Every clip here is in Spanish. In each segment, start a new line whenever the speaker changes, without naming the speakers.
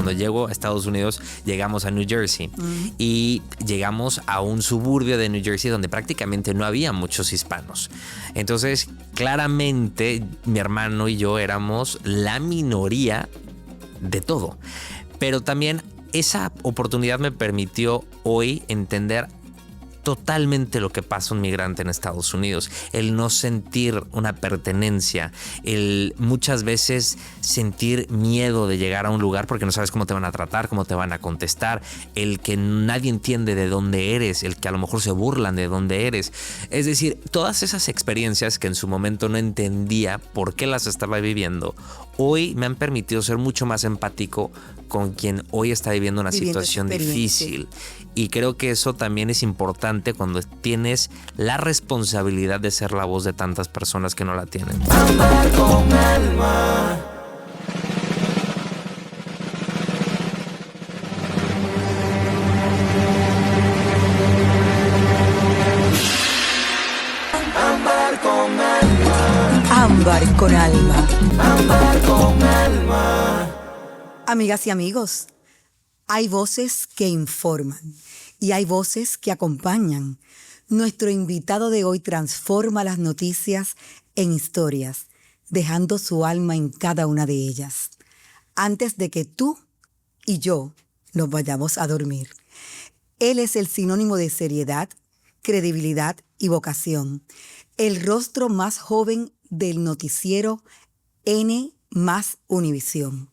cuando llego a Estados Unidos, llegamos a New Jersey y llegamos a un suburbio de New Jersey donde prácticamente no había muchos hispanos. Entonces, claramente, mi hermano y yo éramos la minoría de todo. Pero también esa oportunidad me permitió hoy entender totalmente lo que pasa un migrante en Estados Unidos, el no sentir una pertenencia, el muchas veces sentir miedo de llegar a un lugar porque no sabes cómo te van a tratar, cómo te van a contestar, el que nadie entiende de dónde eres, el que a lo mejor se burlan de dónde eres. Es decir, todas esas experiencias que en su momento no entendía por qué las estaba viviendo, hoy me han permitido ser mucho más empático con quien hoy está viviendo una situación difícil. Y creo que eso también es importante cuando tienes la responsabilidad de ser la voz de tantas personas que no la tienen.
Ámbar con alma. Ámbar con alma.
Ámbar con alma.
Ámbar con alma.
Amigas y amigos, hay voces que informan y hay voces que acompañan. Nuestro invitado de hoy transforma las noticias en historias, dejando su alma en cada una de ellas, antes de que tú y yo nos vayamos a dormir. Él es el sinónimo de seriedad, credibilidad y vocación, el rostro más joven del noticiero N más Univisión.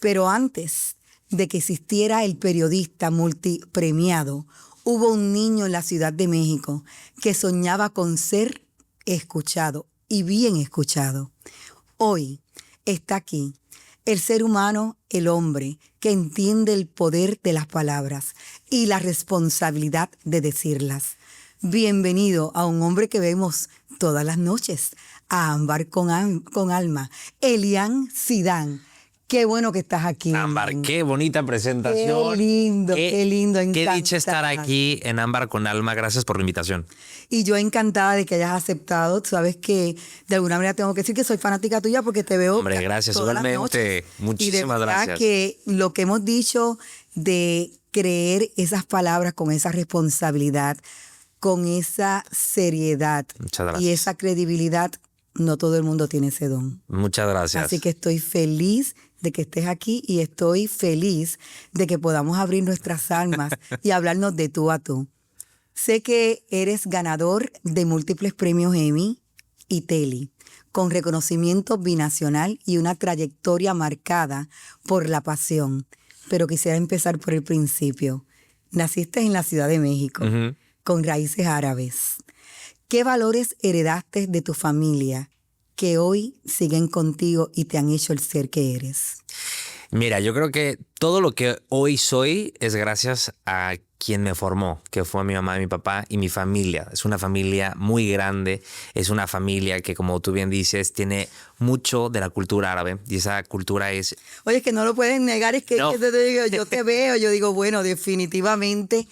Pero antes de que existiera el periodista multipremiado, hubo un niño en la Ciudad de México que soñaba con ser escuchado y bien escuchado. Hoy está aquí el ser humano, el hombre, que entiende el poder de las palabras y la responsabilidad de decirlas. Bienvenido a un hombre que vemos todas las noches, a Ámbar con alma, Elian Zidane. Qué bueno que estás aquí.
Ámbar, qué bonita presentación.
Qué lindo, qué lindo.
Qué dicha estar aquí en Ámbar con alma. Gracias por la invitación.
Y yo encantada de que hayas aceptado. Tú sabes que de alguna manera tengo que decir que soy fanática tuya porque te veo.
Hombre, gracias. Igualmente. Muchísimas gracias.
Y de verdad que lo que hemos dicho de creer esas palabras con esa responsabilidad, con esa seriedad y esa credibilidad, no todo el mundo tiene ese don.
Muchas gracias.
Así que estoy feliz de que estés aquí y estoy feliz de que podamos abrir nuestras almas y hablarnos de tú a tú. Sé que eres ganador de múltiples premios Emmy y Telly, con reconocimiento binacional y una trayectoria marcada por la pasión. Pero quisiera empezar por el principio. Naciste en la Ciudad de México, con raíces árabes. ¿Qué valores heredaste de tu familia que hoy siguen contigo y te han hecho el ser que eres?
Mira, yo creo que todo lo que hoy soy es gracias a quien me formó, que fue mi mamá y mi papá y mi familia. Es una familia muy grande, es una familia que, como tú bien dices, tiene mucho de la cultura árabe y esa cultura es...
Oye, es que no lo pueden negar, es que,
No.
yo te veo, yo digo, bueno, definitivamente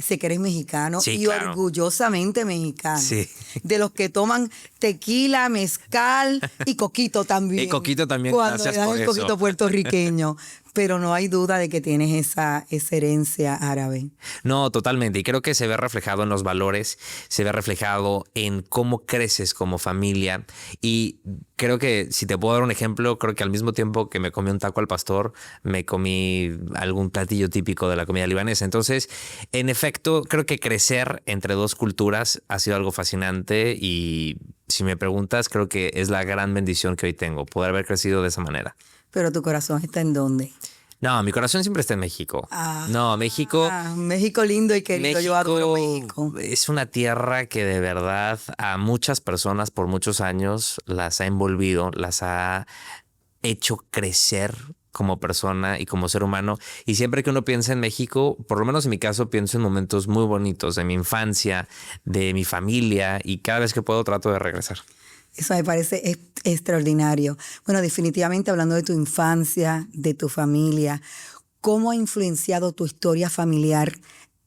sé que eres mexicano,
Sí,
y
claro.
orgullosamente mexicano.
Sí.
De los que toman tequila, mezcal y coquito también.
Y coquito también,
cuando
gracias
le dan
por
el
eso.
coquito puertorriqueño. Pero no hay duda de que tienes esa herencia árabe.
No, totalmente. Y creo que se ve reflejado en los valores, se ve reflejado en cómo creces como familia. Y creo que si te puedo dar un ejemplo, creo que al mismo tiempo que me comí un taco al pastor, me comí algún platillo típico de la comida libanesa. Entonces, en efecto, creo que crecer entre dos culturas ha sido algo fascinante y si me preguntas, creo que es la gran bendición que hoy tengo, poder haber crecido de esa manera.
Pero tu corazón está ¿en dónde?
No, mi corazón siempre está en México. No, México...
México lindo y querido,
México
yo adoro México.
es una tierra que de verdad a muchas personas por muchos años las ha envolvido, las ha hecho crecer como persona y como ser humano. Y siempre que uno piensa en México, por lo menos en mi caso, pienso en momentos muy bonitos de mi infancia, de mi familia, y cada vez que puedo trato de regresar.
Eso me parece extraordinario. Bueno, definitivamente hablando de tu infancia, de tu familia, ¿cómo ha influenciado tu historia familiar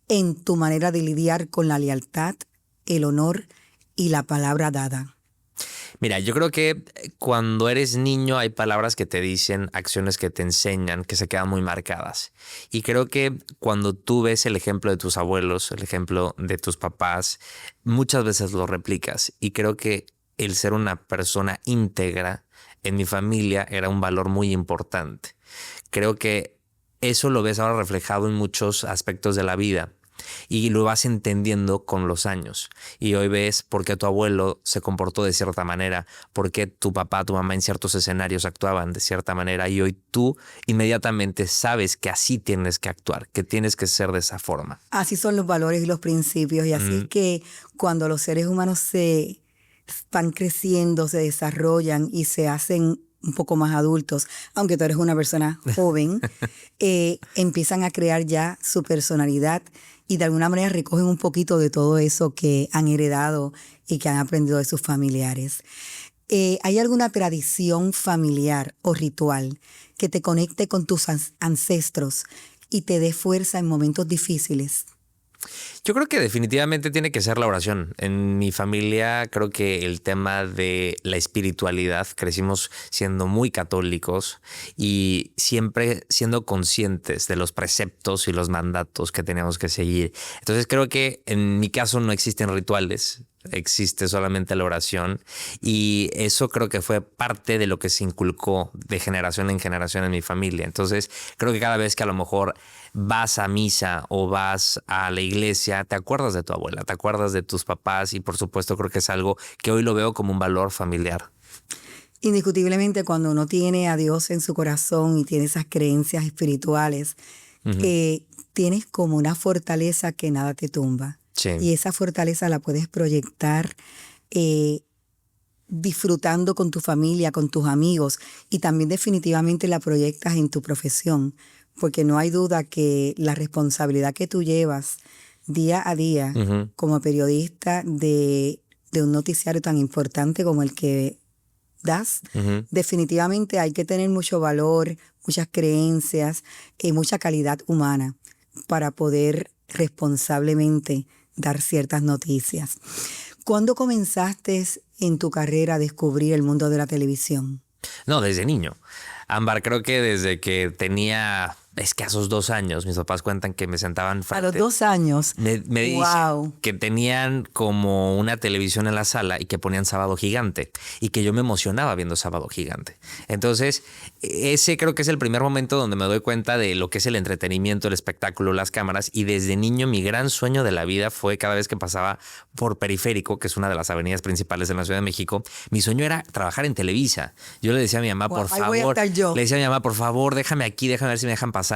en tu manera de lidiar con la lealtad, el honor y la palabra dada?
Mira, yo creo que cuando eres niño hay palabras que te dicen, acciones que te enseñan, que se quedan muy marcadas. Y creo que cuando tú ves el ejemplo de tus abuelos, el ejemplo de tus papás, muchas veces lo replicas. Y creo que el ser una persona íntegra en mi familia era un valor muy importante. Creo que eso lo ves ahora reflejado en muchos aspectos de la vida. Y lo vas entendiendo con los años. Y hoy ves por qué tu abuelo se comportó de cierta manera, por qué tu papá, tu mamá en ciertos escenarios actuaban de cierta manera. Y hoy tú inmediatamente sabes que así tienes que actuar, que tienes que ser de esa forma.
Así son los valores y los principios. Y así es que cuando los seres humanos se van creciendo, se desarrollan y se hacen un poco más adultos, aunque tú eres una persona joven, empiezan a crear ya su personalidad y de alguna manera recogen un poquito de todo eso que han heredado y que han aprendido de sus familiares. ¿Hay alguna tradición familiar o ritual que te conecte con tus ancestros y te dé fuerza en momentos difíciles?
Yo creo que definitivamente tiene que ser la oración. En mi familia creo que el tema de la espiritualidad, crecimos siendo muy católicos y siempre siendo conscientes de los preceptos y los mandatos que teníamos que seguir. Entonces creo que en mi caso no existen rituales. Existe solamente la oración y eso creo que fue parte de lo que se inculcó de generación en generación en mi familia. Entonces creo que cada vez que a lo mejor vas a misa o vas a la iglesia, te acuerdas de tu abuela, te acuerdas de tus papás y por supuesto creo que es algo que hoy lo veo como un valor familiar.
Indiscutiblemente cuando uno tiene a Dios en su corazón y tiene esas creencias espirituales, tienes como una fortaleza que nada te tumba.
Sí.
Y esa fortaleza la puedes proyectar disfrutando con tu familia, con tus amigos y también definitivamente la proyectas en tu profesión, porque no hay duda que la responsabilidad que tú llevas día a día como periodista de un noticiario tan importante como el que das, definitivamente hay que tener mucho valor, muchas creencias y mucha calidad humana para poder responsablemente dar ciertas noticias. ¿Cuándo comenzaste en tu carrera a descubrir el mundo de la televisión?
No, desde niño. Ámbar, creo que desde que tenía escasos 2 años, mis papás cuentan que me sentaban frente.
A los 2 años.
Me dicen que tenían como una televisión en la sala y que ponían Sábado Gigante y que yo me emocionaba viendo Sábado Gigante. Entonces, ese creo que es el primer momento donde me doy cuenta de lo que es el entretenimiento, el espectáculo, las cámaras. Y desde niño mi gran sueño de la vida fue cada vez que pasaba por Periférico, que es una de las avenidas principales de la Ciudad de México, mi sueño era trabajar en Televisa. Yo le decía a mi mamá, por favor, le decía a mi mamá, por favor, déjame aquí, déjame ver si me dejan pasar.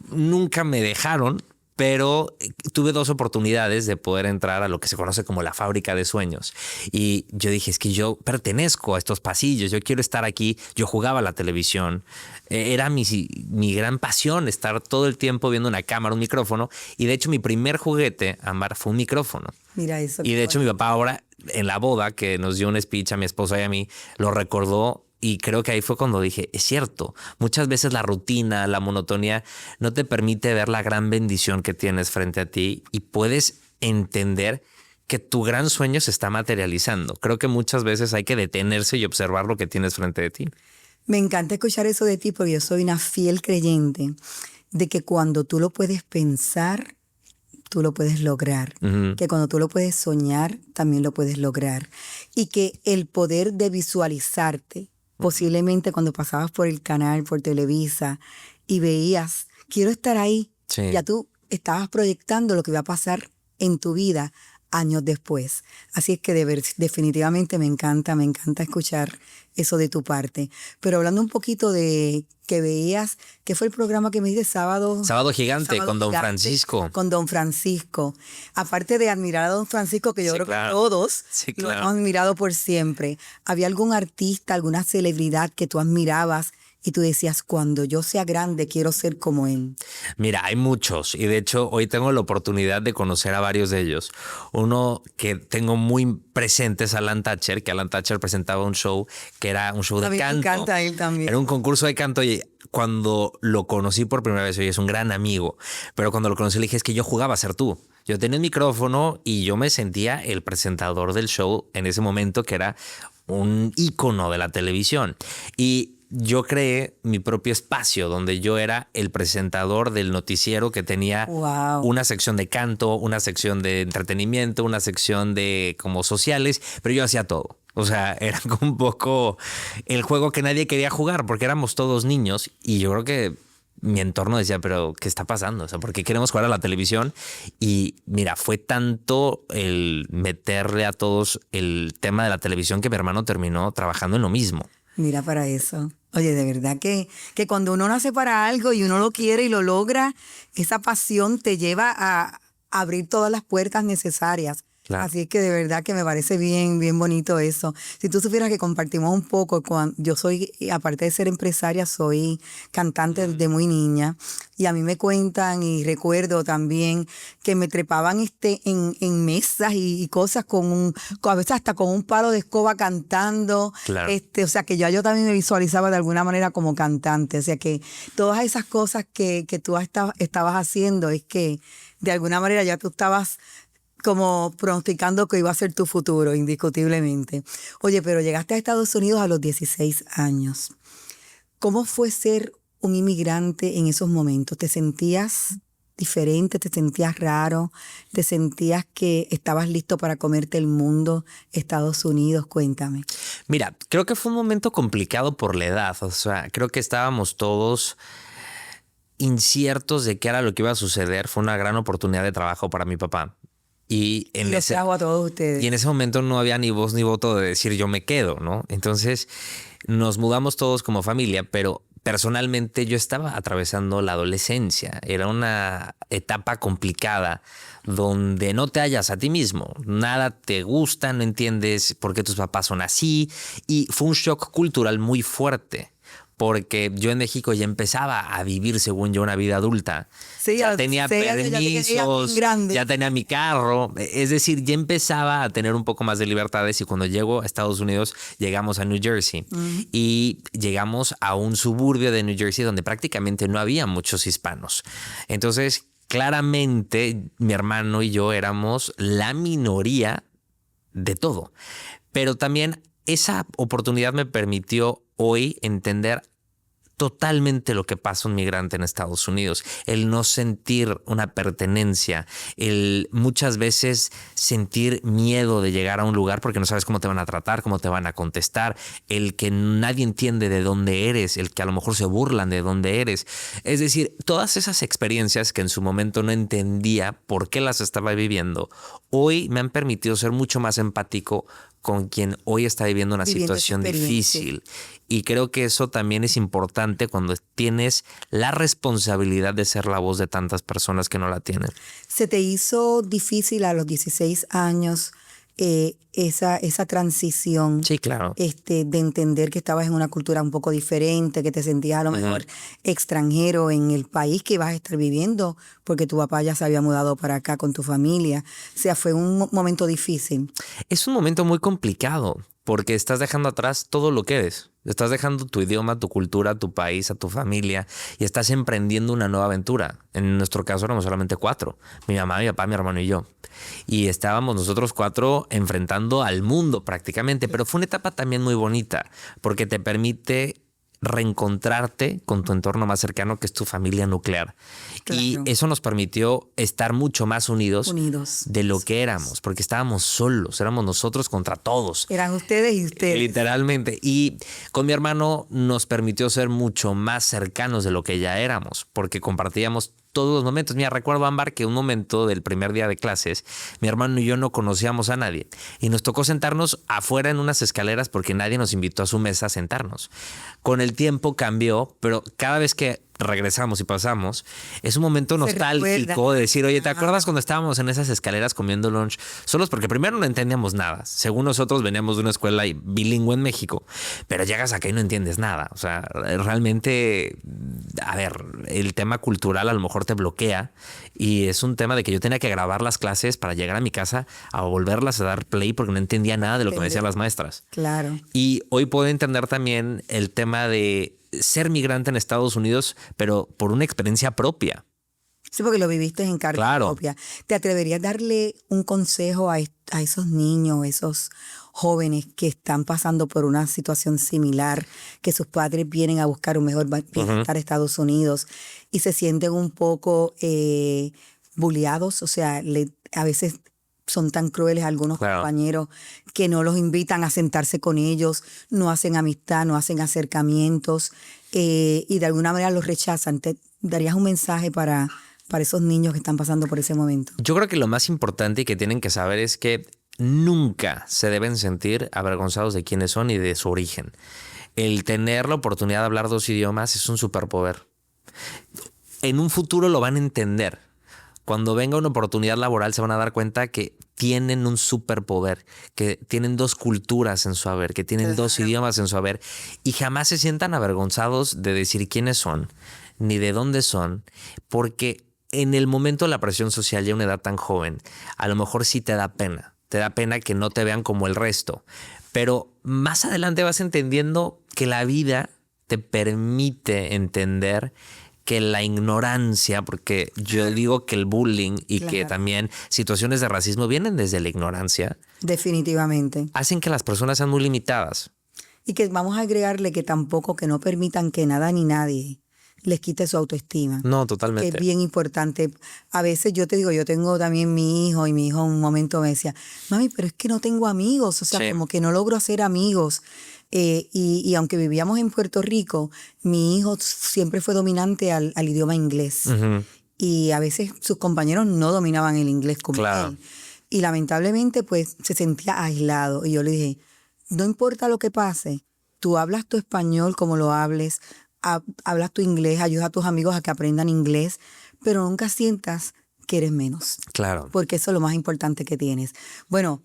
Nunca me dejaron, pero tuve 2 oportunidades de poder entrar a lo que se conoce como la fábrica de sueños. Y yo dije, es que yo pertenezco a estos pasillos, yo quiero estar aquí. Yo jugaba a la televisión, era mi gran pasión estar todo el tiempo viendo una cámara, un micrófono. Y de hecho mi primer juguete, Ámbar, fue un micrófono.
Mira eso.
Y de hecho mi papá ahora en la boda que nos dio un speech a mi esposa y a mí, lo recordó. Y creo que ahí fue cuando dije, es cierto, muchas veces la rutina, la monotonía no te permite ver la gran bendición que tienes frente a ti y puedes entender que tu gran sueño se está materializando. Creo que muchas veces hay que detenerse y observar lo que tienes frente de ti.
Me encanta escuchar eso de ti porque yo soy una fiel creyente de que cuando tú lo puedes pensar, tú lo puedes lograr. Que cuando tú lo puedes soñar, también lo puedes lograr. Y que el poder de visualizarte, posiblemente cuando pasabas por el canal, por Televisa, y veías, quiero estar ahí,
sí.
Ya tú estabas proyectando lo que iba a pasar en tu vida años después. Así es que definitivamente me encanta escuchar eso de tu parte. Pero hablando un poquito de que veías, ¿qué fue el programa que me dices? Sábado
Gigante con Don Francisco.
Con Don Francisco. Aparte de admirar a Don Francisco, que yo creo que todos lo hemos admirado por siempre. ¿Había algún artista, alguna celebridad que tú admirabas y tú decías, cuando yo sea grande quiero ser como él?
Mira, hay muchos y de hecho hoy tengo la oportunidad de conocer a varios de ellos. Uno que tengo muy presente es Alan Thatcher, que Alan Thatcher presentaba un show que era un show de canto.
Me encanta él también.
Era un concurso de canto y cuando lo conocí por primera vez, oye, es un gran amigo, pero cuando lo conocí le dije, es que yo jugaba a ser tú. Yo tenía el micrófono y yo me sentía el presentador del show en ese momento, que era un ícono de la televisión. Y yo creé mi propio espacio donde yo era el presentador del noticiero que tenía
Wow.
una sección de canto, una sección de entretenimiento, una sección de como sociales, pero yo hacía todo. O sea, era como un poco el juego que nadie quería jugar porque éramos todos niños y yo creo que mi entorno decía, pero ¿qué está pasando? O sea, ¿por qué queremos jugar a la televisión? Y mira, fue tanto el meterle a todos el tema de la televisión que mi hermano terminó trabajando en lo mismo.
Mira para eso. Oye, de verdad que cuando uno nace para algo y uno lo quiere y lo logra, esa pasión te lleva a abrir todas las puertas necesarias.
Claro.
Así es que de verdad que me parece bien, bien bonito eso. Si tú supieras que compartimos un poco, yo soy, aparte de ser empresaria, soy cantante desde muy niña. Y a mí me cuentan y recuerdo también que me trepaban en mesas y cosas a veces hasta con un palo de escoba cantando.
Claro.
O sea que yo también me visualizaba de alguna manera como cantante. O sea que todas esas cosas que tú estabas haciendo es que de alguna manera ya tú estabas como pronosticando que iba a ser tu futuro, indiscutiblemente. Oye, pero llegaste a Estados Unidos a los 16 años. ¿Cómo fue ser un inmigrante en esos momentos? ¿Te sentías diferente? ¿Te sentías raro? ¿Te sentías que estabas listo para comerte el mundo, Estados Unidos? Cuéntame.
Mira, creo que fue un momento complicado por la edad. O sea, creo que estábamos todos inciertos de qué era lo que iba a suceder. Fue una gran oportunidad de trabajo para mi papá. Y
Los trajo a todos ustedes.
Y en ese momento no había ni voz ni voto de decir yo me quedo, ¿no? Entonces nos mudamos todos como familia, pero personalmente yo estaba atravesando la adolescencia. Era una etapa complicada donde no te hallas a ti mismo. Nada te gusta, no entiendes por qué tus papás son así. Y fue un shock cultural muy fuerte. Porque yo en México ya empezaba a vivir, según yo, una vida adulta.
Sí,
ya tenía permisos, ya tenía mi carro. Es decir, ya empezaba a tener un poco más de libertades y cuando llego a Estados Unidos, llegamos a New Jersey. Y llegamos a un suburbio de New Jersey donde prácticamente no había muchos hispanos. Entonces, claramente, mi hermano y yo éramos la minoría de todo. Pero también esa oportunidad me permitió hoy entender totalmente lo que pasa un migrante en Estados Unidos, el no sentir una pertenencia, el muchas veces sentir miedo de llegar a un lugar porque no sabes cómo te van a tratar, cómo te van a contestar, el que nadie entiende de dónde eres, el que a lo mejor se burlan de dónde eres. Es decir, todas esas experiencias que en su momento no entendía por qué las estaba viviendo, hoy me han permitido ser mucho más empático con quien hoy está viviendo una situación difícil. Y creo que eso también es importante cuando tienes la responsabilidad de ser la voz de tantas personas que no la tienen.
¿Se te hizo difícil a los 16 años esa transición?
Sí, claro.
De entender que estabas en una cultura un poco diferente, que te sentías a lo mejor extranjero en el país que ibas a estar viviendo, porque tu papá ya se había mudado para acá con tu familia. O sea, fue un momento difícil.
Es un momento muy complicado porque estás dejando atrás todo lo que eres. Estás dejando tu idioma, tu cultura, tu país, a tu familia y estás emprendiendo una nueva aventura. En nuestro caso éramos solamente 4. Mi mamá, mi papá, mi hermano y yo. Y estábamos nosotros 4 enfrentando al mundo prácticamente. Pero fue una etapa también muy bonita porque te permite reencontrarte con tu entorno más cercano, que es tu familia nuclear. Claro. Y eso nos permitió estar mucho más unidos de lo que éramos, porque estábamos solos, éramos nosotros contra todos.
Eran ustedes y ustedes.
Literalmente. Y con mi hermano nos permitió ser mucho más cercanos de lo que ya éramos, porque compartíamos todos los momentos. Mira, recuerdo, Ámbar, que un momento del primer día de clases, mi hermano y yo no conocíamos a nadie y nos tocó sentarnos afuera en unas escaleras porque nadie nos invitó a su mesa a sentarnos. Con el tiempo cambió, pero cada vez que regresamos y pasamos, es un momento nostálgico de decir, oye, ¿te acuerdas cuando estábamos en esas escaleras comiendo lunch solos? Porque primero no entendíamos nada. Según nosotros veníamos de una escuela bilingüe en México, pero llegas acá y no entiendes nada. O sea, realmente, a ver, el tema cultural a lo mejor te bloquea y es un tema de que yo tenía que grabar las clases para llegar a mi casa a volverlas a dar play porque no entendía nada de lo que me decían las maestras.
Claro.
Y hoy puedo entender también el tema de ser migrante en Estados Unidos, pero por una experiencia propia.
Sí, porque lo viviste en carne propia. ¿Te atreverías a darle un consejo a esos niños, esos jóvenes que están pasando por una situación similar, que sus padres vienen a buscar un mejor bienestar a Estados Unidos y se sienten un poco bulleados, o sea, a veces son tan crueles algunos compañeros que no los invitan a sentarse con ellos, no hacen amistad, no hacen acercamientos y de alguna manera los rechazan. ¿Te darías un mensaje para esos niños que están pasando por ese momento?
Yo creo que lo más importante y que tienen que saber es que nunca se deben sentir avergonzados de quiénes son y de su origen. El tener la oportunidad de hablar 2 idiomas es un superpoder. En un futuro lo van a entender. Cuando venga una oportunidad laboral se van a dar cuenta que tienen un superpoder, que tienen 2 culturas en su haber, que tienen 2 idiomas en su haber y jamás se sientan avergonzados de decir quiénes son ni de dónde son, porque en el momento de la presión social y a una edad tan joven, a lo mejor sí te da pena que no te vean como el resto, pero más adelante vas entendiendo que la vida te permite entender que la ignorancia, porque yo digo que el bullying y que también situaciones de racismo vienen desde la ignorancia.
Definitivamente.
Hacen que las personas sean muy limitadas.
Y que vamos a agregarle que tampoco, que no permitan que nada ni nadie les quite su autoestima.
No, totalmente.
Que es bien importante. A veces yo te digo, yo tengo también mi hijo y mi hijo en un momento me decía, mami, pero es que no tengo amigos, o sea, como que no logro hacer amigos. Y aunque vivíamos en Puerto Rico, mi hijo siempre fue dominante al idioma inglés. Y a veces sus compañeros no dominaban el inglés como él. Y lamentablemente, pues, se sentía aislado. Y yo le dije, no importa lo que pase, tú hablas tu español como lo hables, hablas tu inglés, ayuda a tus amigos a que aprendan inglés, pero nunca sientas que eres menos.
Claro.
Porque eso es lo más importante que tienes. Bueno,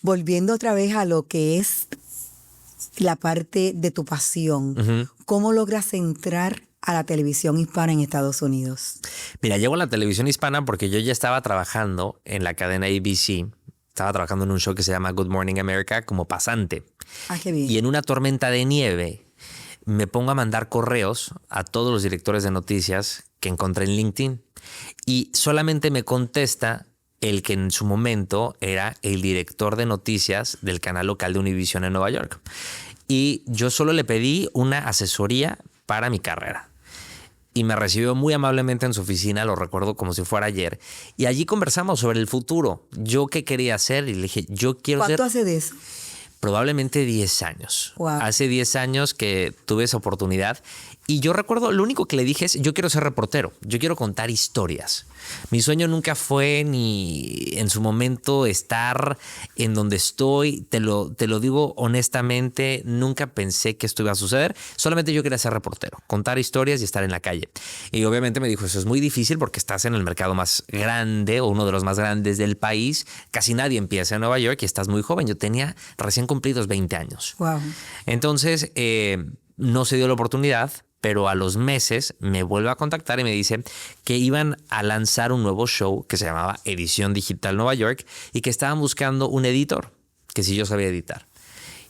volviendo otra vez a lo que es la parte de tu pasión, ¿cómo logras entrar a la televisión hispana en Estados Unidos?
Mira, llego a la televisión hispana porque yo ya estaba trabajando en la cadena ABC. Estaba trabajando en un show que se llama Good Morning America como pasante.
Ah, qué bien.
Y en una tormenta de nieve me pongo a mandar correos a todos los directores de noticias que encontré en LinkedIn. Y solamente me contesta el que en su momento era el director de noticias del canal local de Univision en Nueva York. Y yo solo le pedí una asesoría para mi carrera. Y me recibió muy amablemente en su oficina, lo recuerdo como si fuera ayer. Y allí conversamos sobre el futuro. Yo qué quería hacer y le dije, yo quiero ser...
¿Cuánto hace de eso?
Probablemente 10 años.
Wow.
Hace 10 años que tuve esa oportunidad. Y yo recuerdo, lo único que le dije es, yo quiero ser reportero, yo quiero contar historias. Mi sueño nunca fue ni en su momento estar en donde estoy. Te lo digo honestamente, nunca pensé que esto iba a suceder. Solamente yo quería ser reportero, contar historias y estar en la calle. Y obviamente me dijo, eso es muy difícil porque estás en el mercado más grande o uno de los más grandes del país. Casi nadie empieza en Nueva York y estás muy joven. Yo tenía recién cumplidos 20 años.
Wow.
Entonces, no se dio la oportunidad. Pero a los meses me vuelve a contactar y me dice que iban a lanzar un nuevo show que se llamaba Edición Digital Nueva York y que estaban buscando un editor, que si yo sabía editar.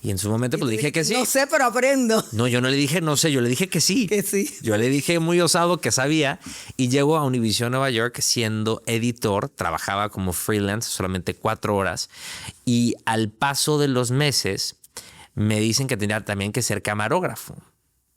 Y en su momento pues le dije que sí.
No sé, pero aprendo.
No, yo no le dije no sé, yo le dije que sí.
Que sí.
Yo le dije muy osado que sabía y llego a Univision Nueva York siendo editor. Trabajaba como freelance solamente 4 horas y al paso de los meses me dicen que tenía también que ser camarógrafo.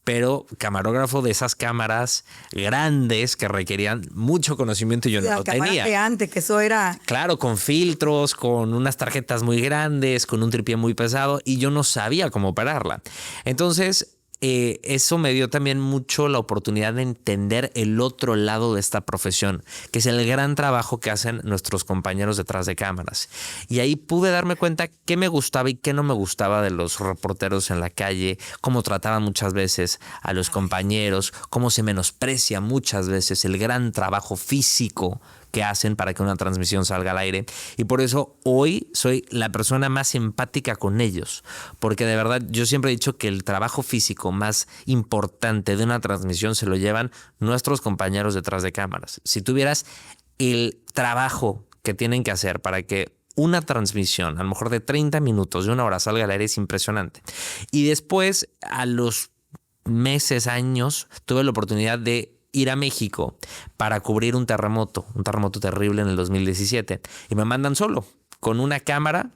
Pero camarógrafo de esas cámaras grandes que requerían mucho conocimiento y yo no lo tenía.
De antes, que eso era...
Claro, con filtros, con unas tarjetas muy grandes, con un tripié muy pesado y yo no sabía cómo operarla. Entonces, eso me dio también mucho la oportunidad de entender el otro lado de esta profesión, que es el gran trabajo que hacen nuestros compañeros detrás de cámaras. Y ahí pude darme cuenta qué me gustaba y qué no me gustaba de los reporteros en la calle, cómo trataban muchas veces a los compañeros, cómo se menosprecia muchas veces el gran trabajo físico que hacen para que una transmisión salga al aire. Y por eso hoy soy la persona más empática con ellos. Porque de verdad yo siempre he dicho que el trabajo físico más importante de una transmisión se lo llevan nuestros compañeros detrás de cámaras. Si tuvieras el trabajo que tienen que hacer para que una transmisión, a lo mejor de 30 minutos, de 1 hora, salga al aire, es impresionante. Y después, a los meses, años, tuve la oportunidad de ir a México para cubrir un terremoto terrible en el 2017. Y me mandan solo, con una cámara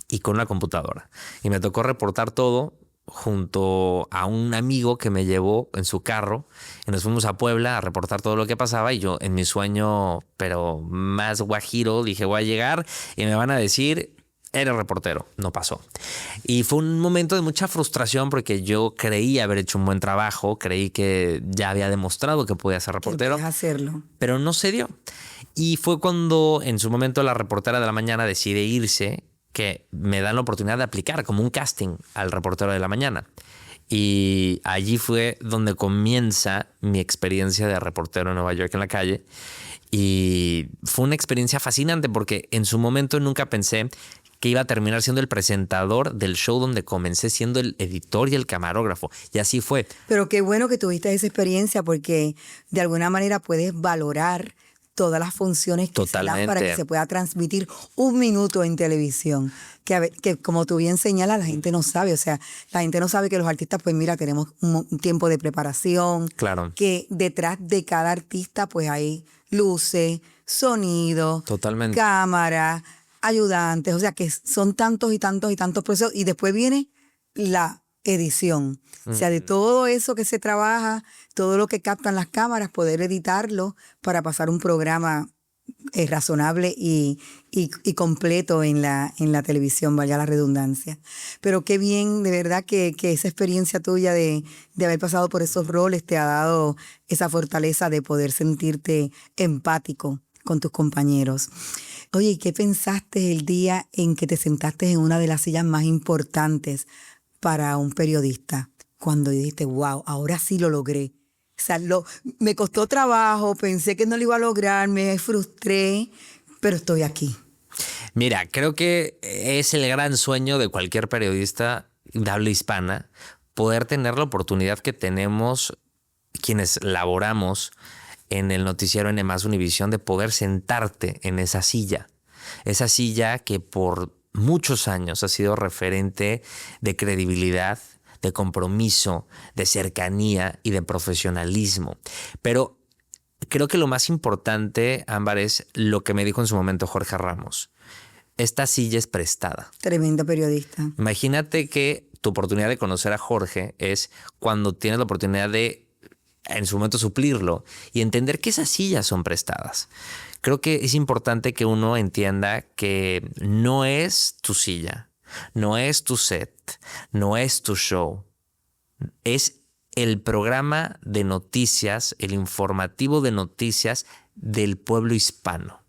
y con una computadora. Y me tocó reportar todo junto a un amigo que me llevó en su carro y nos fuimos a Puebla a reportar todo lo que pasaba y yo en mi sueño, pero más guajiro, dije voy a llegar y me van a decir eres reportero. No pasó. Y fue un momento de mucha frustración porque yo creí haber hecho un buen trabajo, creí que ya había demostrado que podía ser reportero,
Puedes hacerlo.
pero no se dio. Y fue cuando en su momento la reportera de la mañana decide irse, que me dan la oportunidad de aplicar como un casting al reportero de la mañana. Y allí fue donde comienza mi experiencia de reportero en Nueva York en la calle. Y fue una experiencia fascinante porque en su momento nunca pensé que iba a terminar siendo el presentador del show donde comencé siendo el editor y el camarógrafo. Y así fue.
Pero qué bueno que tuviste esa experiencia porque de alguna manera puedes valorar todas las funciones que se dan para que se pueda transmitir un minuto en televisión. Que como tú bien señalas, la gente no sabe. O sea, la gente no sabe que los artistas, pues mira, tenemos un tiempo de preparación.
Claro.
Que detrás de cada artista, pues hay luces, sonido,
Totalmente.
cámara, ayudantes. O sea, que son tantos y tantos y tantos procesos. Y después viene la edición. O sea, de todo eso que se trabaja, todo lo que captan las cámaras, poder editarlo para pasar un programa razonable y completo en la televisión, vaya la redundancia. Pero qué bien, de verdad, que esa experiencia tuya de haber pasado por esos roles te ha dado esa fortaleza de poder sentirte empático con tus compañeros. Oye, ¿y qué pensaste el día en que te sentaste en una de las sillas más importantes para un periodista? Cuando dijiste, wow, ahora sí lo logré. O sea, me costó trabajo, pensé que no lo iba a lograr, me frustré, pero estoy aquí.
Mira, creo que es el gran sueño de cualquier periodista de habla hispana, poder tener la oportunidad que tenemos quienes laboramos en el noticiero N+ Univisión, de poder sentarte en esa silla que por muchos años ha sido referente de credibilidad, de compromiso, de cercanía y de profesionalismo. Pero creo que lo más importante, Ámbar, es lo que me dijo en su momento Jorge Ramos. Esta silla es prestada.
Tremendo periodista.
Imagínate que tu oportunidad de conocer a Jorge es cuando tienes la oportunidad de, en su momento, suplirlo y entender que esas sillas son prestadas. Creo que es importante que uno entienda que no es tu silla, no es tu set, no es tu show. Es el programa de noticias, el informativo de noticias del pueblo hispano.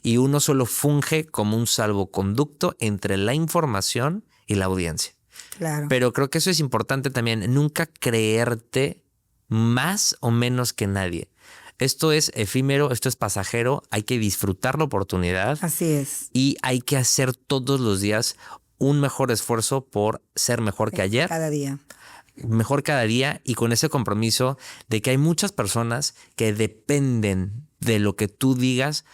Y uno solo funge como un salvoconducto entre la información y la audiencia.
Claro.
Pero creo que eso es importante también, nunca creerte más o menos que nadie. Esto es efímero, esto es pasajero, hay que disfrutar la oportunidad.
Así es.
Y hay que hacer todos los días un mejor esfuerzo por ser mejor que ayer.
Cada día.
Mejor cada día, y con ese compromiso de que hay muchas personas que dependen de lo que tú digas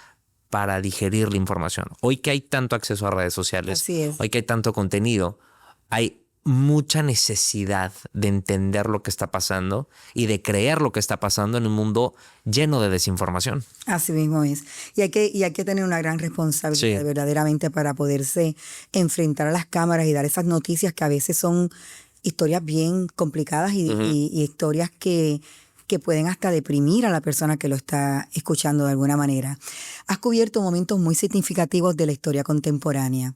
para digerir la información. Hoy que hay tanto acceso a redes sociales,
Así es.
hoy que hay tanto contenido, hay mucha necesidad de entender lo que está pasando y de creer lo que está pasando en un mundo lleno de desinformación.
Así mismo es. Y hay que tener una gran responsabilidad,
Sí,
verdaderamente, para poderse enfrentar a las cámaras y dar esas noticias que a veces son historias bien complicadas y historias que pueden hasta deprimir a la persona que lo está escuchando de alguna manera. Has cubierto momentos muy significativos de la historia contemporánea.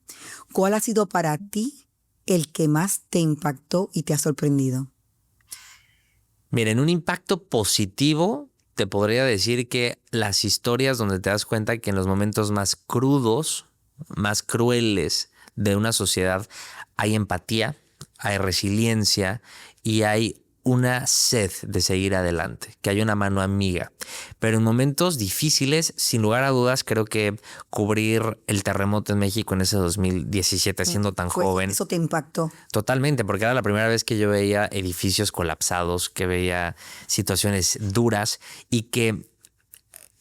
¿Cuál ha sido para ti el que más te impactó y te ha sorprendido?
Miren, un impacto positivo, te podría decir que las historias donde te das cuenta que en los momentos más crudos, más crueles de una sociedad hay empatía, hay resiliencia y hay una sed de seguir adelante, que hay una mano amiga. Pero en momentos difíciles, sin lugar a dudas, creo que cubrir el terremoto en México en ese 2017, siendo tan joven.
Eso te impactó.
Totalmente, porque era la primera vez que yo veía edificios colapsados, que veía situaciones duras y que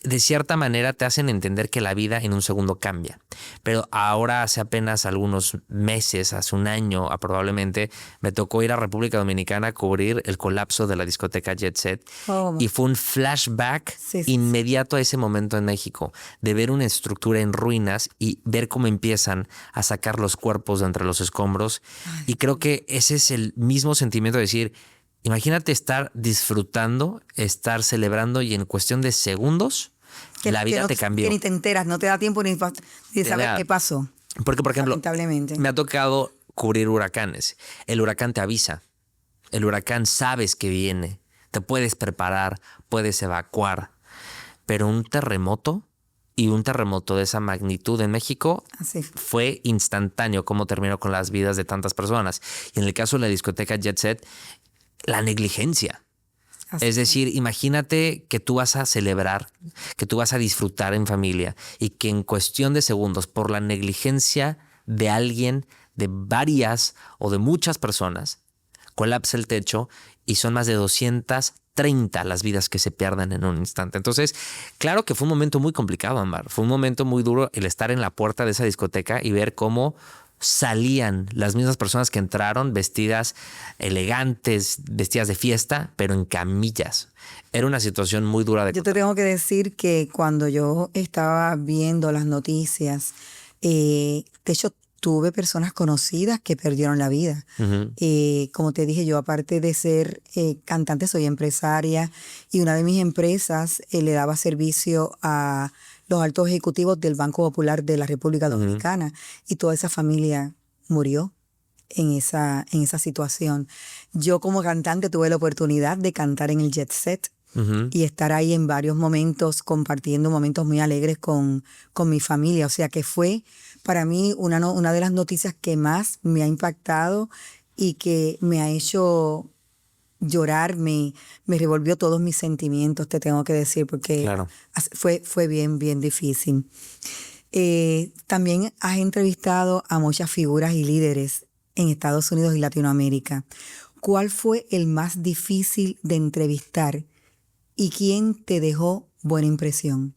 de cierta manera te hacen entender que la vida en un segundo cambia. Pero ahora hace apenas algunos meses, hace un año probablemente, me tocó ir a República Dominicana a cubrir el colapso de la discoteca Jet Set.
Oh.
Y fue un flashback inmediato a ese momento en México, de ver una estructura en ruinas y ver cómo empiezan a sacar los cuerpos de entre los escombros. Ay. Y creo que ese es el mismo sentimiento de decir, imagínate estar disfrutando, estar celebrando y en cuestión de segundos la vida te cambió.
Que ni te enteras, no te da tiempo ni de saber qué pasó.
Porque, por ejemplo,
lamentablemente,
me ha tocado cubrir huracanes. El huracán te avisa. El huracán sabes que viene. Te puedes preparar, puedes evacuar. Pero un terremoto y un terremoto de esa magnitud en México fue instantáneo como terminó con las vidas de tantas personas. Y en el caso de la discoteca Jet Set, la negligencia. Es decir, imagínate que tú vas a celebrar, que tú vas a disfrutar en familia y que en cuestión de segundos, por la negligencia de alguien, de varias o de muchas personas, colapsa el techo y son más de 230 las vidas que se pierden en un instante. Entonces, claro que fue un momento muy complicado, Ámbar. Fue un momento muy duro el estar en la puerta de esa discoteca y ver cómo salían las mismas personas que entraron vestidas elegantes, vestidas de fiesta, pero en camillas. Era una situación muy dura de
Yo te tengo que decir que cuando yo estaba viendo las noticias, de hecho tuve personas conocidas que perdieron la vida. Como te dije, yo aparte de ser cantante, soy empresaria y una de mis empresas le daba servicio a los altos ejecutivos del Banco Popular de la República Dominicana y toda esa familia murió en esa situación. Yo como cantante tuve la oportunidad de cantar en el Jet Set y estar ahí en varios momentos, compartiendo momentos muy alegres con mi familia. O sea que fue para mí una de las noticias que más me ha impactado y que me ha hecho llorar, me revolvió todos mis sentimientos, te tengo que decir, porque claro, fue bien difícil. También has entrevistado a muchas figuras y líderes en Estados Unidos y Latinoamérica. ¿Cuál fue el más difícil de entrevistar y quién te dejó buena impresión?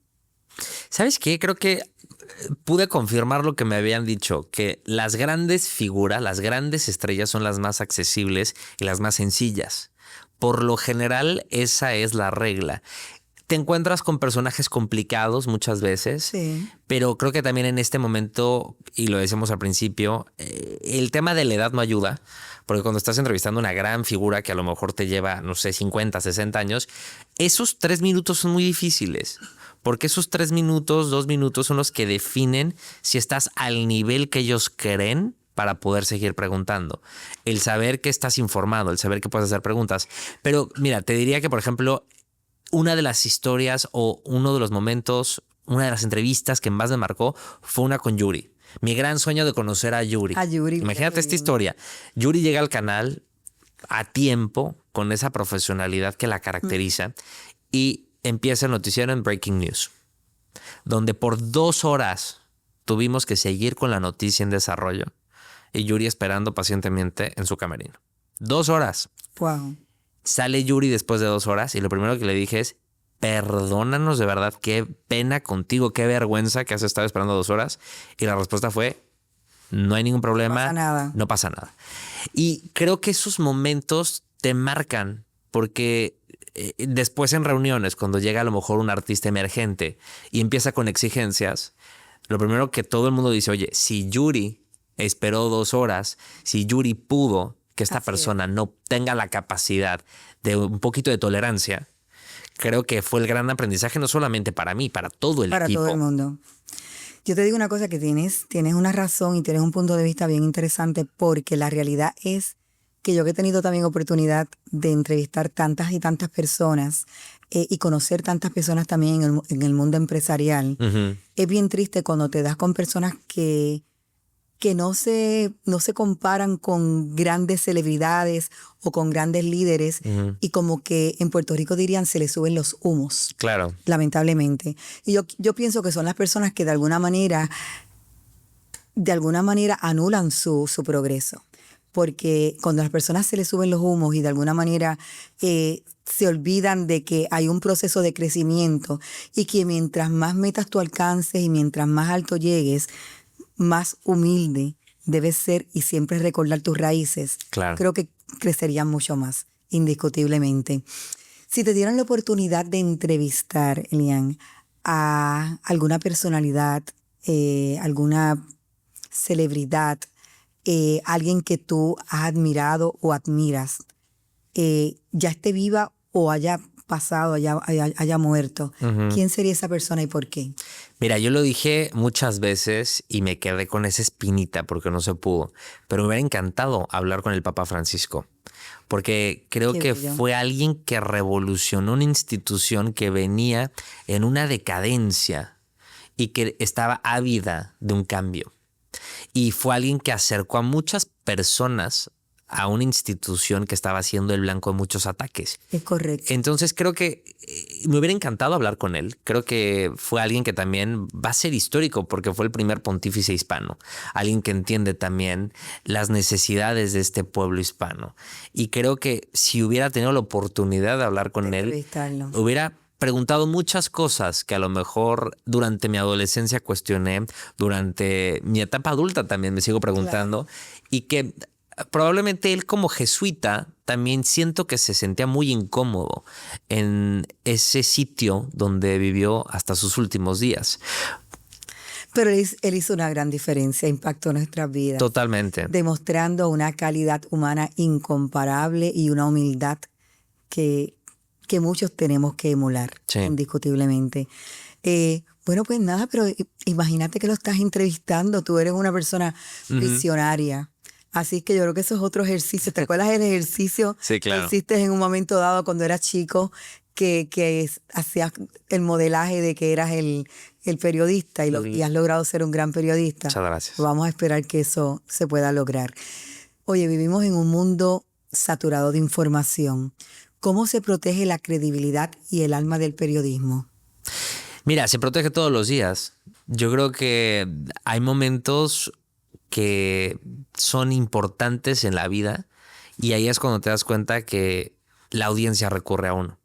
¿Sabes qué? Creo que pude confirmar lo que me habían dicho, que las grandes figuras, las grandes estrellas son las más accesibles y las más sencillas. Por lo general, esa es la regla. Te encuentras con personajes complicados muchas veces, sí, pero creo que también en este momento, y lo decíamos al principio, el tema de la edad no ayuda, porque cuando estás entrevistando a una gran figura que a lo mejor te lleva, no sé, 50, 60 años, esos 3 minutos son muy difíciles, porque esos 3 minutos, 2 minutos son los que definen si estás al nivel que ellos creen para poder seguir preguntando. El saber que estás informado, el saber que puedes hacer preguntas. Pero mira, te diría que, por ejemplo, una de las historias o uno de los momentos, una de las entrevistas que más me marcó fue una con Yuri. Mi gran sueño de conocer a Yuri. Imagínate esta historia. Yuri llega al canal a tiempo, con esa profesionalidad que la caracteriza, y empieza el noticiero en Breaking News, donde por 2 horas tuvimos que seguir con la noticia en desarrollo y Yuri esperando pacientemente en su camerino. 2 horas.
Wow.
Sale Yuri después de 2 horas y lo primero que le dije es: perdónanos de verdad, qué pena contigo, qué vergüenza que has estado esperando 2 horas. Y la respuesta fue: no hay ningún problema.
No pasa nada.
No pasa nada. Y creo que esos momentos te marcan porque después en reuniones, cuando llega a lo mejor un artista emergente y empieza con exigencias, lo primero que todo el mundo dice: oye, si Yuri esperó 2 horas, si Yuri pudo, que esta persona no tenga la capacidad de un poquito de tolerancia, creo que fue el gran aprendizaje no solamente para mí, para todo el equipo.
Para todo el mundo. Yo te digo una cosa, que tienes una razón y tienes un punto de vista bien interesante, porque la realidad es que yo que he tenido también oportunidad de entrevistar tantas y tantas personas y conocer tantas personas también en el mundo empresarial, es bien triste cuando te das con personas que no se comparan con grandes celebridades o con grandes líderes, y como que en Puerto Rico dirían se les suben los humos.
Claro.
Lamentablemente. Y yo pienso que son las personas que de alguna manera anulan su progreso. porque cuando a las personas se les suben los humos y de alguna manera se olvidan de que hay un proceso de crecimiento y que mientras más metas tú alcances y mientras más alto llegues, más humilde debes ser y siempre recordar tus raíces,
Claro.
creo que crecerían mucho más, indiscutiblemente. Si te dieran la oportunidad de entrevistar, Elian, a alguna personalidad, alguna celebridad, alguien que tú has admirado o admiras, ya esté viva o haya pasado, haya muerto, ¿quién sería esa persona y por qué?
Mira, yo lo dije muchas veces y me quedé con esa espinita porque no se pudo, pero me hubiera encantado hablar con el Papa Francisco, porque creo
Qué
que
bello.
fue alguien que revolucionó una institución que venía en una decadencia y que estaba ávida de un cambio. Y fue alguien que acercó a muchas personas a una institución que estaba siendo el blanco de muchos ataques.
Es correcto.
Entonces creo que me hubiera encantado hablar con él. Creo que fue alguien que también va a ser histórico porque fue el primer pontífice hispano. Alguien que entiende también las necesidades de este pueblo hispano. Y creo que si hubiera tenido la oportunidad de hablar con él,
Entrevistarlo.
hubiera preguntado muchas cosas que a lo mejor durante mi adolescencia cuestioné, durante mi etapa adulta también me sigo preguntando, y que probablemente él como jesuita también siento que se sentía muy incómodo en ese sitio donde vivió hasta sus últimos días.
Pero él hizo una gran diferencia, impactó nuestras vidas.
Totalmente.
Demostrando una calidad humana incomparable y una humildad que muchos tenemos que emular,
Sí.
indiscutiblemente. Bueno, pues nada, pero imagínate que lo estás entrevistando, tú eres una persona visionaria. Así que yo creo que eso es otro ejercicio. ¿Te acuerdas del ejercicio
Sí, claro.
que hiciste en un momento dado cuando eras chico, que hacías el modelaje de que eras el periodista y has logrado ser un gran periodista?
Muchas gracias.
Vamos a esperar que eso se pueda lograr. Oye, vivimos en un mundo saturado de información. ¿Cómo se protege la credibilidad y el alma del periodismo?
Mira, se protege todos los días. Yo creo que hay momentos que son importantes en la vida y ahí es cuando te das cuenta que la audiencia recurre a uno.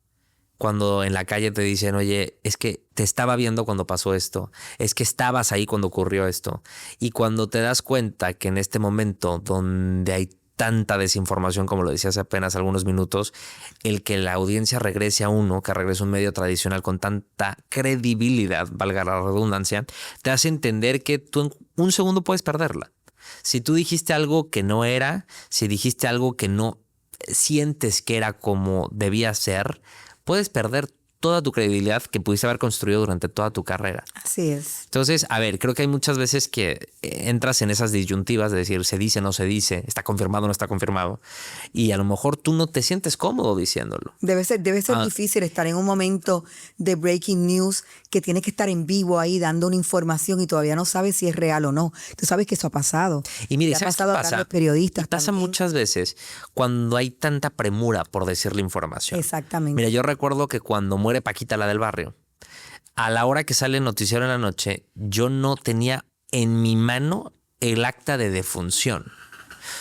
Cuando en la calle te dicen, oye, es que te estaba viendo cuando pasó esto, es que estabas ahí cuando ocurrió esto. Y cuando te das cuenta que en este momento donde hay tanta desinformación, como lo decía hace apenas algunos minutos, el que la audiencia regrese a uno, que regrese a un medio tradicional con tanta credibilidad, valga la redundancia, te hace entender que tú en un segundo puedes perderla. Si tú dijiste algo que no era, si dijiste algo que no sientes que era como debía ser, puedes perder toda tu credibilidad que pudiste haber construido durante toda tu carrera.
Así es.
Entonces, a ver, creo que hay muchas veces que entras en esas disyuntivas de decir se dice, no se dice, está confirmado, no está confirmado. Y a lo mejor tú no te sientes cómodo diciéndolo.
Debe ser difícil estar en un momento de breaking news que tiene que estar en vivo ahí dando una información y todavía no sabes si es real o no. Tú sabes que eso ha pasado.
Y mire,
Y ha
¿sabes qué
pasado a
pasa?
grandes periodistas
Y pasa
también.
muchas veces cuando hay tanta premura por decir la información.
Exactamente.
Mira, yo recuerdo que cuando muere Paquita, la del barrio, a la hora que sale el noticiero en la noche, yo no tenía en mi mano el acta de defunción.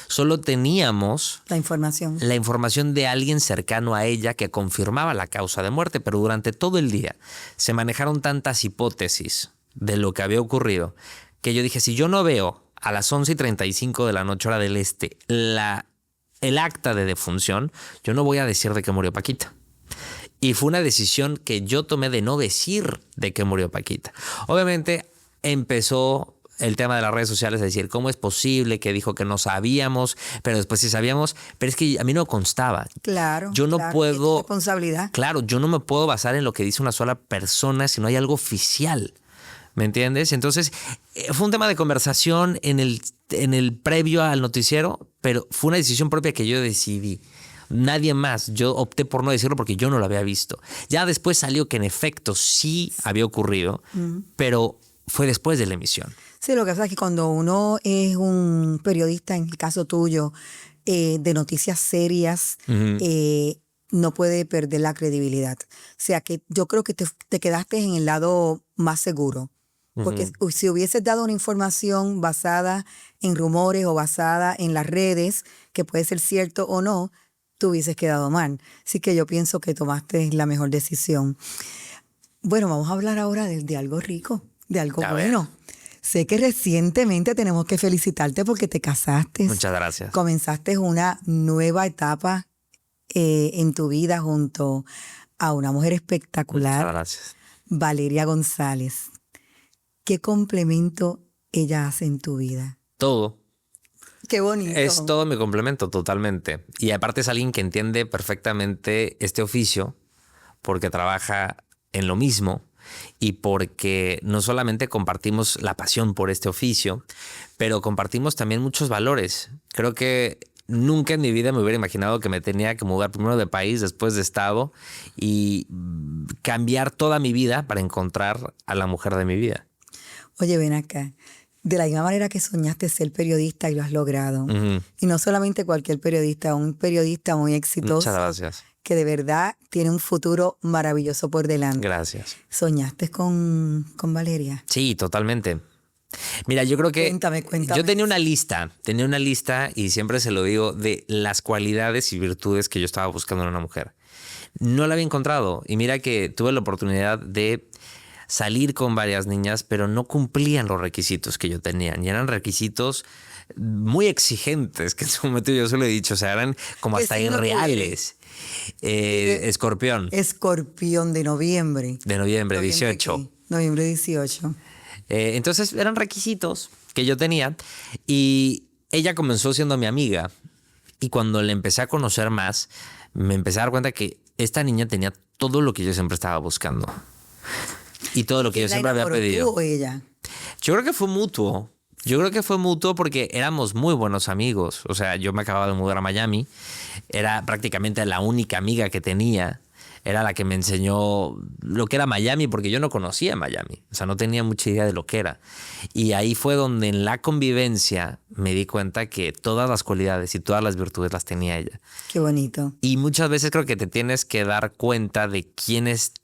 Solo teníamos
La información.
la información de alguien cercano a ella que confirmaba la causa de muerte, pero durante todo el día se manejaron tantas hipótesis de lo que había ocurrido que yo dije, si yo no veo a las 11:35 de la noche hora del este el acta de defunción, yo no voy a decir de qué murió Paquita. Y fue una decisión que yo tomé de no decir de qué murió Paquita. Obviamente empezó el tema de las redes sociales a decir cómo es posible que dijo que no sabíamos, pero después sí sabíamos, pero es que a mí no constaba.
Claro.
Yo no
claro,
puedo...
es responsabilidad.
Claro, yo no me puedo basar en lo que dice una sola persona si no hay algo oficial. ¿Me entiendes? Entonces, fue un tema de conversación en el previo al noticiero, pero fue una decisión propia que yo decidí. Nadie más. Yo opté por no decirlo porque yo no lo había visto. Ya después salió que en efecto sí había ocurrido, pero fue después de la emisión.
Sí, lo que pasa es que cuando uno es un periodista, en el caso tuyo, de noticias serias, no puede perder la credibilidad. O sea que yo creo que te quedaste en el lado más seguro. Porque si hubieses dado una información basada en rumores o basada en las redes, que puede ser cierto o no, tú hubieses quedado mal. Así que yo pienso que tomaste la mejor decisión. Bueno, vamos a hablar ahora de algo rico, de algo
A ver.
bueno. Sé que recientemente tenemos que felicitarte porque te casaste.
Muchas gracias.
Comenzaste una nueva etapa en tu vida junto a una mujer espectacular,
Muchas gracias.
Valeria González. ¿Qué complemento ella hace en tu vida?
Todo.
Qué bonito.
Es todo mi complemento, totalmente. Y aparte es alguien que entiende perfectamente este oficio porque trabaja en lo mismo y porque no solamente compartimos la pasión por este oficio, pero compartimos también muchos valores. Creo que nunca en mi vida me hubiera imaginado que me tenía que mudar primero de país, después de estado y cambiar toda mi vida para encontrar a la mujer de mi vida.
Oye, ven acá. De la misma manera que soñaste ser periodista y lo has logrado.
Ujú.
Y no solamente cualquier periodista, un periodista muy exitoso.
Muchas gracias.
Que de verdad tiene un futuro maravilloso por delante.
Gracias.
¿Soñaste con Valeria?
Sí, totalmente. Mira, yo creo que
Cuéntame.
yo tenía una lista y siempre se lo digo de las cualidades y virtudes que yo estaba buscando en una mujer. No la había encontrado y mira que tuve la oportunidad de salir con varias niñas, pero no cumplían los requisitos que yo tenía y eran requisitos muy exigentes, que en su momento yo se lo he dicho, o sea, eran como
¿Qué
hasta
signo tú
irreales. Escorpión,
Escorpión de noviembre.
de noviembre 18.
¿Qué? Noviembre 18.
Entonces eran requisitos que yo tenía y ella comenzó siendo mi amiga y cuando le empecé a conocer más me empecé a dar cuenta que esta niña tenía todo lo que yo siempre estaba buscando y todo lo que yo siempre había pedido.
¿Tú o ella?
Yo creo que fue mutuo. Yo creo que fue mutuo porque éramos muy buenos amigos. O sea, yo me acababa de mudar a Miami. Era prácticamente la única amiga que tenía. Era la que me enseñó lo que era Miami porque yo no conocía Miami. O sea, no tenía mucha idea de lo que era. Y ahí fue donde en la convivencia me di cuenta que todas las cualidades y todas las virtudes las tenía ella.
Qué bonito.
Y muchas veces creo que te tienes que dar cuenta de quién es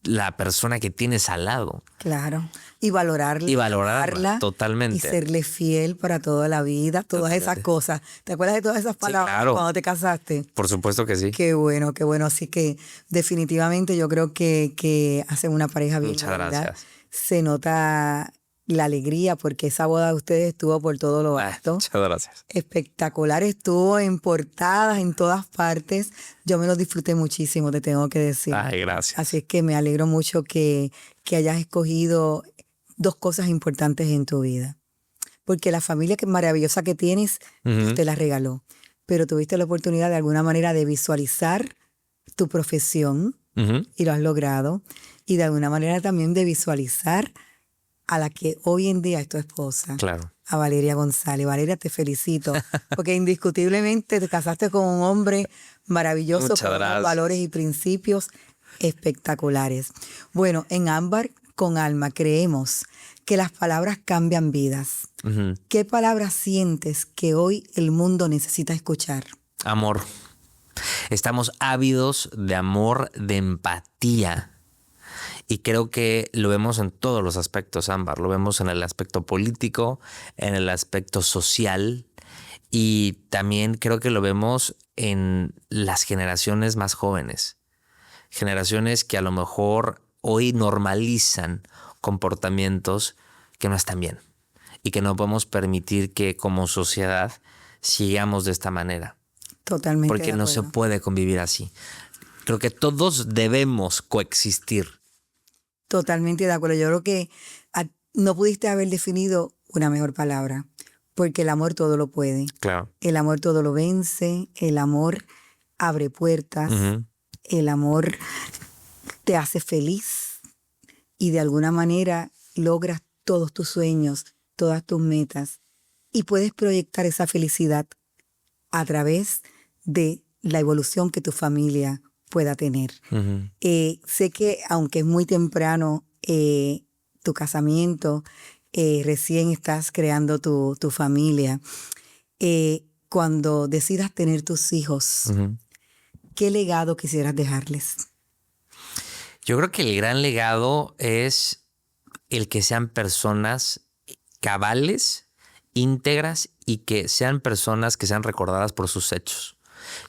la persona que tienes al lado.
Claro. Y valorarla.
Y valorarla, totalmente.
Y serle fiel para toda la vida, todas esas cosas. ¿Te acuerdas de todas esas palabras
claro.
cuando te casaste?
Por supuesto que sí.
Qué bueno, qué bueno. Así que definitivamente yo creo que hacen una pareja bien.
Muchas
¿verdad?
gracias.
Se nota la alegría porque esa boda de ustedes estuvo por todo lo alto.
Muchas gracias.
Espectacular, estuvo en portadas en todas partes. Yo me lo disfruté muchísimo, te tengo que decir.
Ay, gracias.
Así es que me alegro mucho que hayas escogido dos cosas importantes en tu vida. Porque la familia maravillosa que tienes, Dios te la regaló. Pero tuviste la oportunidad de alguna manera de visualizar tu profesión
Ujú.
y lo has logrado. Y de alguna manera también de visualizar a la que hoy en día es tu esposa.
Claro.
A Valeria González. Valeria, te felicito, porque indiscutiblemente te casaste con un hombre maravilloso,
Muchas
con unos
gracias.
valores y principios espectaculares. Bueno, en Ámbar con Alma creemos que las palabras cambian vidas.
Ujú.
¿Qué palabras sientes que hoy el mundo necesita escuchar?
Amor. Estamos ávidos de amor, de empatía. Y creo que lo vemos en todos los aspectos, Ámbar. Lo vemos en el aspecto político, en el aspecto social y también creo que lo vemos en las generaciones más jóvenes. Generaciones que a lo mejor hoy normalizan comportamientos que no están bien y que no podemos permitir que como sociedad sigamos de esta manera.
Totalmente.
Porque
de
no se
acuerdo.
puede convivir así. Creo que todos debemos coexistir.
Totalmente de acuerdo. Yo creo que no pudiste haber definido una mejor palabra, porque el amor todo lo puede.
Claro.
El amor todo lo vence, el amor abre puertas,
Ujú.
el amor te hace feliz y de alguna manera logras todos tus sueños, todas tus metas y puedes proyectar esa felicidad a través de la evolución que tu familia pueda tener.
Ujú.
Sé que aunque es muy temprano tu casamiento, recién estás creando tu familia, cuando decidas tener tus hijos,
Ujú.
¿qué legado quisieras dejarles?
Yo creo que el gran legado es el que sean personas cabales, íntegras y que sean personas que sean recordadas por sus hechos.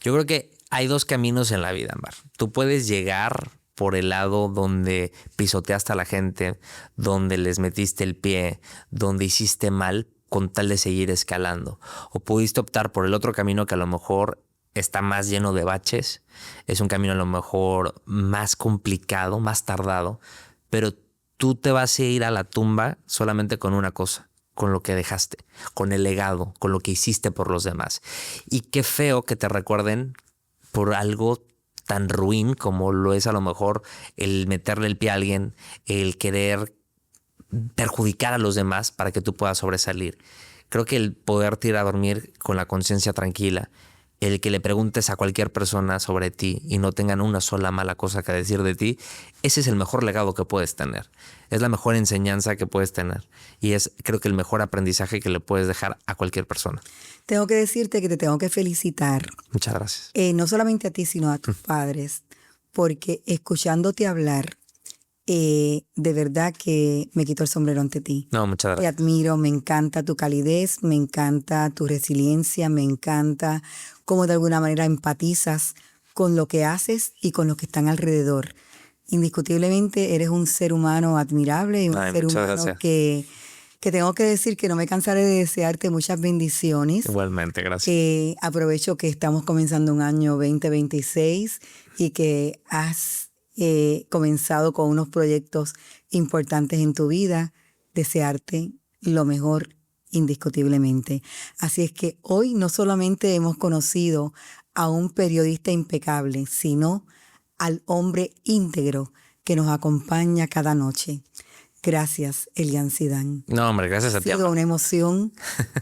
Yo creo que hay dos caminos en la vida, Ámbar. Tú puedes llegar por el lado donde pisoteaste a la gente, donde les metiste el pie, donde hiciste mal con tal de seguir escalando. O pudiste optar por el otro camino que a lo mejor está más lleno de baches, es un camino a lo mejor más complicado, más tardado, pero tú te vas a ir a la tumba solamente con una cosa, con lo que dejaste, con el legado, con lo que hiciste por los demás. Y qué feo que te recuerden por algo tan ruin como lo es a lo mejor el meterle el pie a alguien, el querer perjudicar a los demás para que tú puedas sobresalir. Creo que el poderte ir a dormir con la conciencia tranquila, el que le preguntes a cualquier persona sobre ti y no tengan una sola mala cosa que decir de ti, ese es el mejor legado que puedes tener. Es la mejor enseñanza que puedes tener. Y es, creo que, el mejor aprendizaje que le puedes dejar a cualquier persona.
Tengo que decirte que te tengo que felicitar.
Muchas gracias.
No solamente a ti, sino a tus padres, porque escuchándote hablar, de verdad que me quito el sombrero ante ti.
No, muchas
Te
gracias.
admiro, me encanta tu calidez, me encanta tu resiliencia, me encanta cómo de alguna manera empatizas con lo que haces y con los que están alrededor. Indiscutiblemente eres un ser humano admirable y un
Ay,
ser
muchas
humano
gracias.
que tengo que decir que no me cansaré de desearte muchas bendiciones.
Igualmente, gracias.
Aprovecho que estamos comenzando un año 2026 y que has comenzado con unos proyectos importantes en tu vida. Desearte lo mejor indiscutiblemente. Así es que hoy no solamente hemos conocido a un periodista impecable, sino al hombre íntegro que nos acompaña cada noche. Gracias, Elian Zidane.
No, hombre, gracias a
Ha
ti,
sido
Ámbar.
una emoción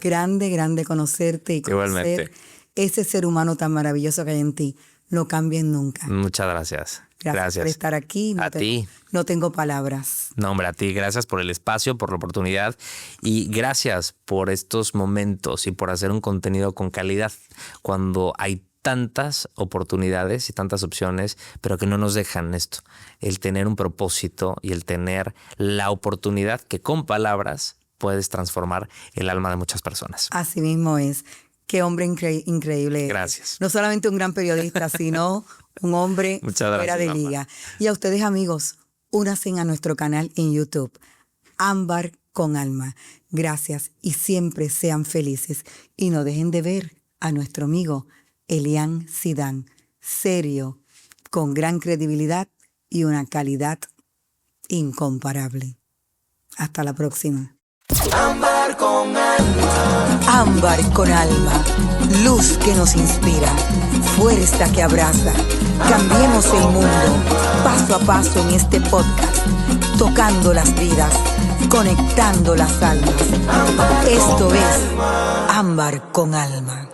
grande conocerte y conocer
Igualmente.
ese ser humano tan maravilloso que hay en ti. No cambies nunca.
Muchas gracias.
Gracias por estar aquí.
A ti.
No tengo palabras.
No, hombre, a ti. Gracias por el espacio, por la oportunidad y gracias por estos momentos y por hacer un contenido con calidad cuando hay tantas oportunidades y tantas opciones, pero que no nos dejan esto. El tener un propósito y el tener la oportunidad que con palabras puedes transformar el alma de muchas personas.
Así mismo es. Qué hombre increíble eres.
Gracias.
No solamente un gran periodista, sino un hombre
Muchas gracias,
fuera de
Ámbar.
liga. Y a ustedes, amigos, únanse a nuestro canal en YouTube, Ámbar con Alma. Gracias y siempre sean felices. Y no dejen de ver a nuestro amigo Elian Zidane, serio, con gran credibilidad y una calidad incomparable. Hasta la próxima.
Ámbar con alma.
Ámbar con alma, luz que nos inspira, fuerza que abraza. Cambiemos el mundo, paso a paso en este podcast, tocando las vidas, conectando las almas. Esto es Ámbar con alma.